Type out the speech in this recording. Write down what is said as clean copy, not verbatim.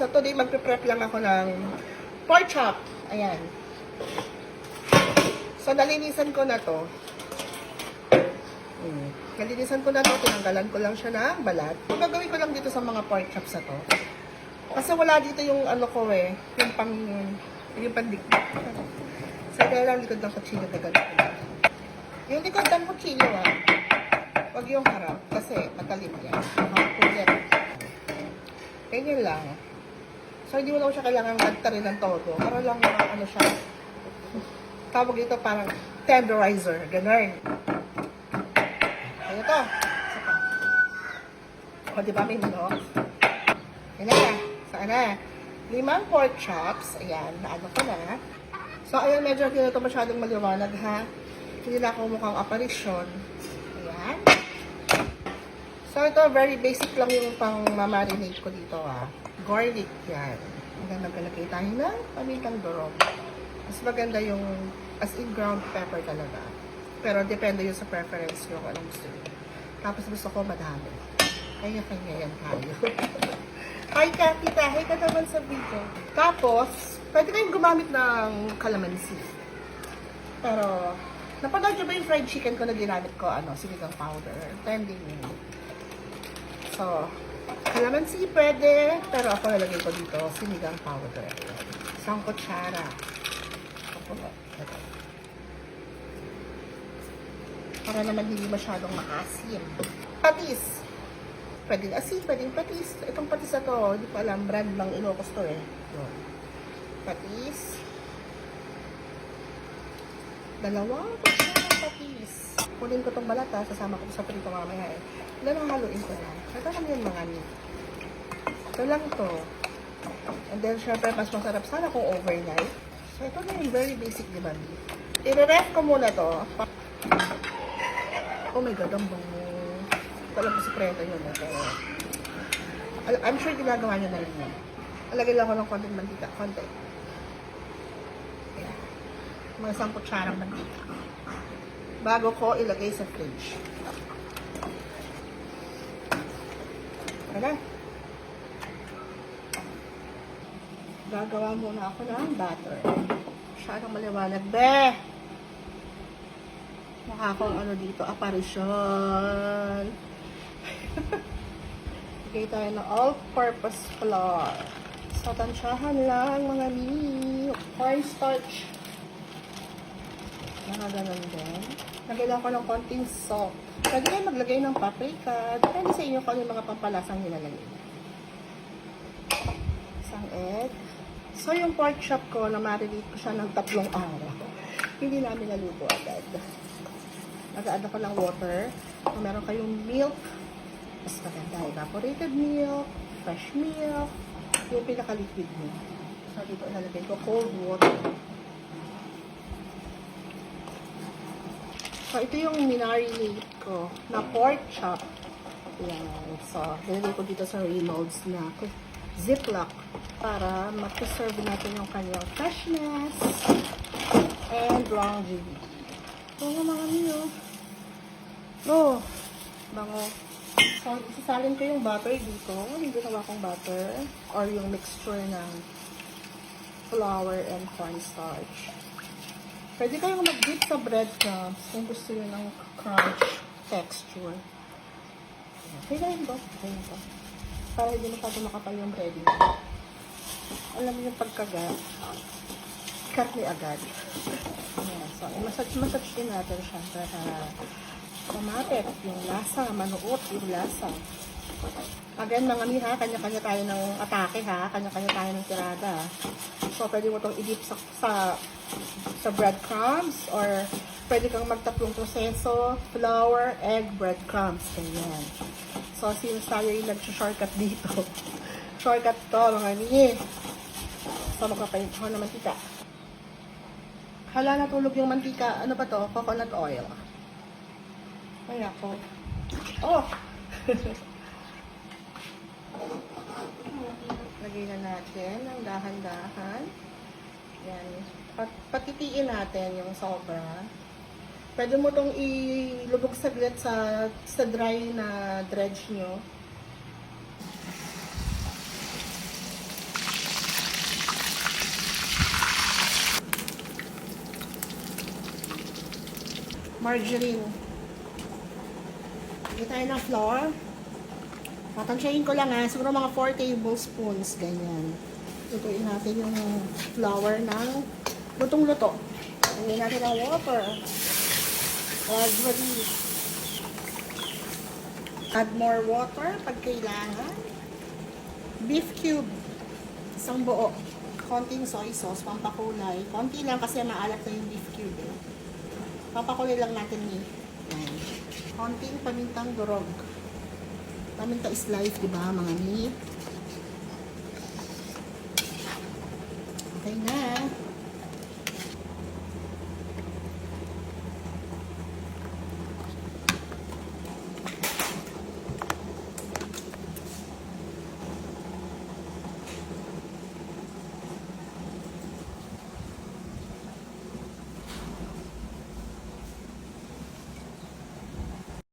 So, today magpe-prep lang ako ng pork chop. Ayan. So, nalinisan ko na to. Nalinisan ko na to. Tinanggalan ko lang siya ng balat. Ang gagawin ko lang dito sa mga pork chops na to. Kasi wala dito yung ano ko eh. Yung pandikdik. So, kaya lang likod ng kutsilyo na ganito. Yung likod ng kutsilyo wag yung harap. Kasi matalim yan. Makakulit. Ganyan lang. So, hindi mo lang siya kailangan gantarin ng todo. Para lang ano siya. Tawag ito parang tenderizer. Ganun. Ayan ito. O, diba may minok? Ayan na. Saan na? 5 pork chops. Ayan. Naano ko na. So, ayan. Medyo hindi na ito masyadong maliwanag, ha? Hindi na ako mukhang aparisyon. Ayan. So, ito, very basic lang yung pang mamarinate ko dito, ha? Garlic, yan. Hanggang magkalagay tayo ng pamintang durog. Mas maganda yung as in ground pepper talaga. Pero depende yun sa preference nyo kung anong gusto nyo. Tapos gusto ko madami. Kanya-kanya yan tayo. Hi, Kapita. Hi ka naman sa video. Tapos, pwede kayong gumamit ng calamansi. Pero, napanood nyo ba yung fried chicken ko na ginamit ko? Sinigang powder. Pending yun. So, calamansi pwede. Pero ako nalagay ko dito, sinigang powder. Isang kutsara. Para naman hindi masyadong maasim. Patis. Pwedeng asin, pwedeng patis. Itong patis na to, hindi ko alam, brand bang Ilocos to eh. Patis. 2 kutsara patis. Kunin ko tong balat ha, sasama ko sa prito mamaya eh. Ilan ang haluin ko lang. Ito lang yan mga ni. Ito lang to. And then syempre mas masarap sana kung overnight. So ito na yung very basic di ba? I-ref ko muna to. Oh my god, ang bango. Walang sikreto yun. Pero I'm sure ginagawa nyo na rin yun. Alagay lang ako ng konting mantika. Konti. Ayan. Mga 10 kutsarang mantika. Bago ko ilagay sa fridge. Ayan. Gagawa muna ako ng butter. Masyadong maliwanag. Be! Mukha akong dito, aparisyon. Bigay tayo ng all-purpose flour. So, tansyahan lang mga cornstarch. Mga ganun din. Lagyan ko ng konting salt. Pwede kayo maglagay ng paprika. Depende sa inyo kung ano yung mga pampalasang nilalagay. Isang egg. So, yung pork chop ko, na-marinate ko siya ng 3 araw. Hindi namin naluto agad. Nag-add ako ng water. Kung meron kayong milk, mas maganda. Evaporated milk, fresh milk, yung pinaka-liquid milk. So, dito ilalagay ko cold water. So, ito yung minarinate ko na pork chop. Yan. So, nilagay ko dito sa Reynolds na ziplock para ma-preserve natin yung kanyang freshness and longevity. So, mga niyo. Oh, bango. So, isasalin ko yung butter dito. Yung ginawa kong butter or yung mixture ng flour and cornstarch. Pwede kayong mag-dip sa breadcrumbs kung gusto nyo ng crunch texture. Okay na yun ba? Para hindi masyado makapal yung breading. Alam mo yung pagkagat, karne agad. Ayan, so, massage din natin siya para kumapit yung lasa, manuot yung lasa. Again, mga mi ha, kanya-kanya tayo ng atake ha, kanya-kanya tayo ng tirada. So, pwede mo itong i-dip sa breadcrumbs or pwede kang magtatlong proseso, flour, egg, breadcrumbs, ganyan. So, since tayo yung nag-shortcut dito, shortcut to mga mi. So, magpapalit ako ng mantika. Hala, natulog yung mantika. Ano ba to? Coconut oil. Ay, ako. Oh! Lagay na natin ng dahan-dahan. Yan. Patitiin natin yung sobra. Pwede mo itong ilubog saglit sa dry na dredge nyo. margarine. Lagyan tayo ng flour. Tatansyahin ko lang ha, siguro mga 4 tablespoons, ganyan. Lutuin natin yung flour ng lutong-luto. Lagyan natin ng water. Gradually. Add more water pag kailangan. Beef cube. Isang buo. Konting soy sauce, pampakulay. Konti lang kasi maalat na yung beef cube. Eh. Pampakulay lang natin ni. Ayan. Konting pamintang durog. Paminta is life, di ba, mga ni? Okay na.